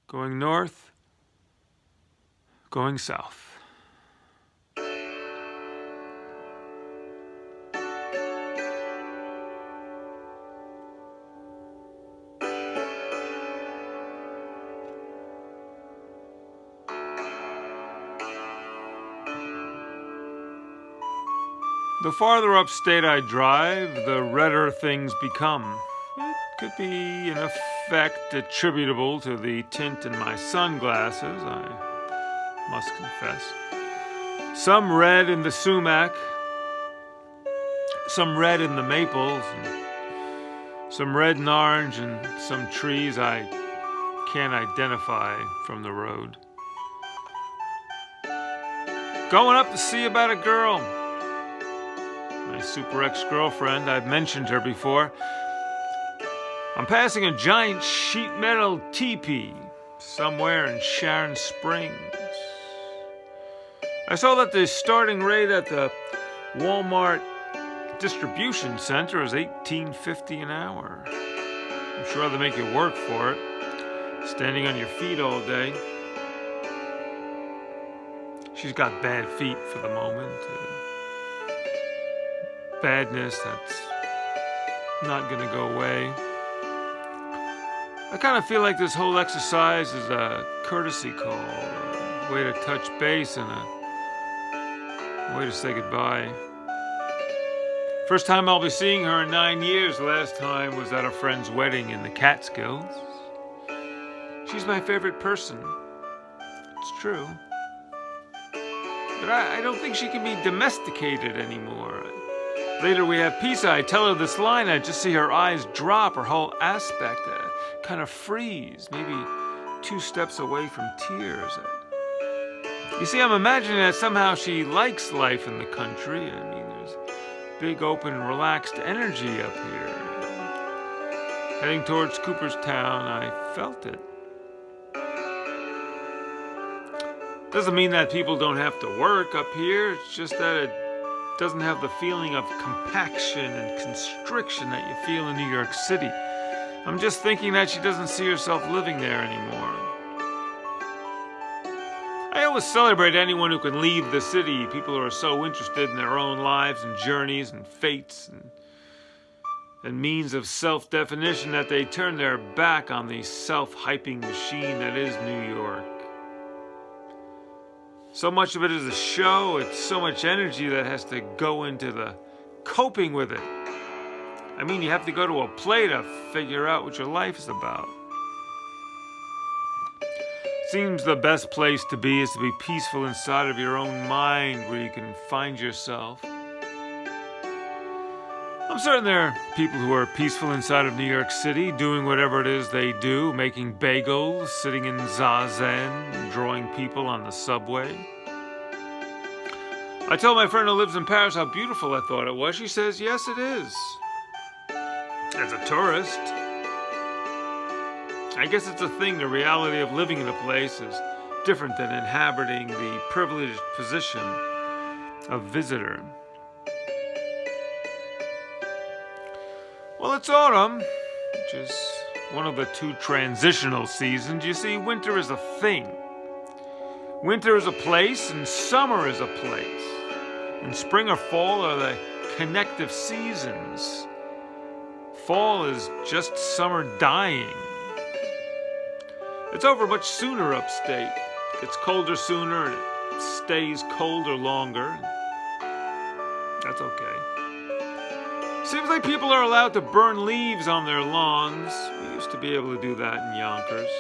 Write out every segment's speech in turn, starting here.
Going north, going south. The farther upstate I drive, the redder things become. It could be, in effect, attributable to the tint in my sunglasses, I must confess. Some red in the sumac, some red in the maples, and some red and orange in some trees I can't identify from the road. Going up to see about a girl. My super ex-girlfriend, I've mentioned her before. I'm passing a giant sheet metal teepee somewhere in Sharon Springs. I saw that the starting rate at the Walmart distribution center is $18.50 an hour. I'm sure they'll make you work for it, standing on your feet all day. She's got bad feet for the moment. Badness that's not going to go away. I kind of feel like this whole exercise is a courtesy call, a way to touch base and a way to say goodbye. First time I'll be seeing her in 9 years. Last time was at a friend's wedding in the Catskills. She's my favorite person. It's true. But I don't think she can be domesticated anymore. Later we have pizza. I tell her this line. I just see her eyes drop, her whole aspect kind of freeze, maybe 2 steps away from tears. You see, I'm imagining that somehow she likes life in the country. I mean, there's big, open, relaxed energy up here. Heading towards Cooperstown, I felt it. Doesn't mean that people don't have to work up here. It's just that it doesn't have the feeling of compaction and constriction that you feel in New York City. I'm just thinking that she doesn't see herself living there anymore. I always celebrate anyone who can leave the city, people who are so interested in their own lives and journeys and fates and means of self-definition that they turn their back on the self-hyping machine that is New York. So much of it is a show. It's so much energy that has to go into the coping with it. I mean, you have to go to a play to figure out what your life is about. Seems the best place to be is to be peaceful inside of your own mind, where you can find yourself. I'm certain there are people who are peaceful inside of New York City, doing whatever it is they do, making bagels, sitting in zazen, drawing people on the subway. I tell my friend who lives in Paris how beautiful I thought it was. She says, yes, it is. As a tourist, I guess it's a thing. The reality of living in a place is different than inhabiting the privileged position of visitor. Well, it's autumn, which is one of the 2 transitional seasons. You see, winter is a thing. Winter is a place, and summer is a place. And spring or fall are the connective seasons. Fall is just summer dying. It's over much sooner upstate. It gets colder sooner, and it stays colder longer. That's okay. Seems like people are allowed to burn leaves on their lawns. We used to be able to do that in Yonkers.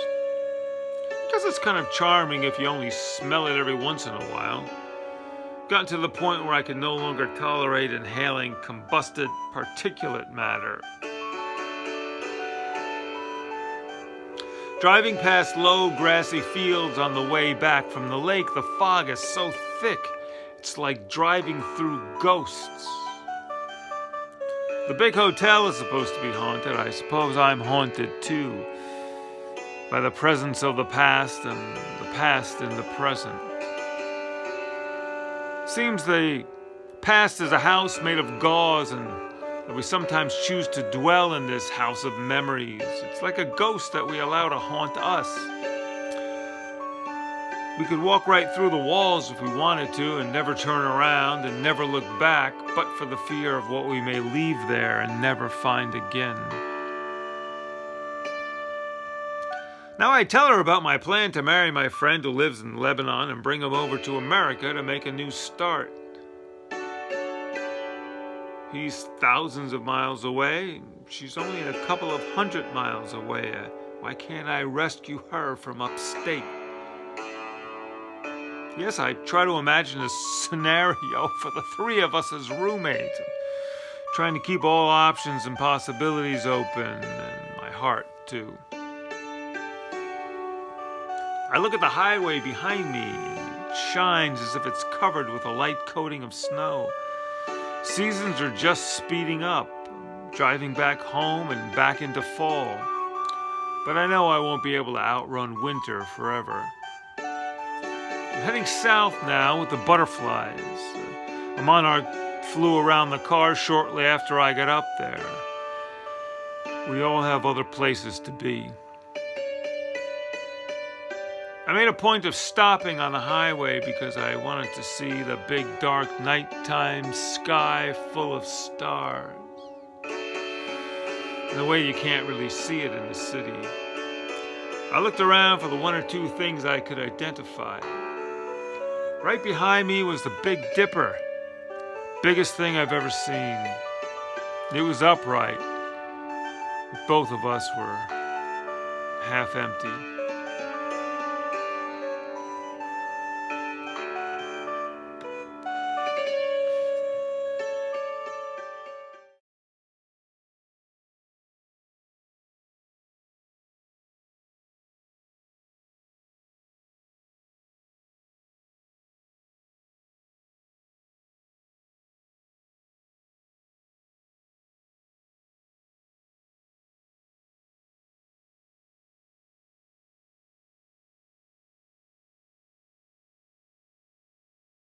I guess it's kind of charming if you only smell it every once in a while. Gotten to the point where I can no longer tolerate inhaling combusted particulate matter. Driving past low grassy fields on the way back from the lake, the fog is so thick, it's like driving through ghosts. The big hotel is supposed to be haunted. I suppose I'm haunted too, by the presence of the past and the past in the present. Seems the past is a house made of gauze, and that we sometimes choose to dwell in this house of memories. It's like a ghost that we allow to haunt us. We could walk right through the walls if we wanted to and never turn around and never look back, but for the fear of what we may leave there and never find again. Now I tell her about my plan to marry my friend who lives in Lebanon and bring him over to America to make a new start. He's thousands of miles away. She's only a couple of 100 miles away. Why can't I rescue her from upstate? Yes, I try to imagine a scenario for the three of us as roommates, trying to keep all options and possibilities open, and my heart, too. I look at the highway behind me, and it shines as if it's covered with a light coating of snow. Seasons are just speeding up, driving back home and back into fall. But I know I won't be able to outrun winter forever. I'm heading south now with the butterflies. A monarch flew around the car shortly after I got up there. We all have other places to be. I made a point of stopping on the highway because I wanted to see the big dark nighttime sky full of stars. In a way you can't really see it in the city. I looked around for the one or two things I could identify. Right behind me was the Big Dipper. Biggest thing I've ever seen. It was upright. Both of us were half empty.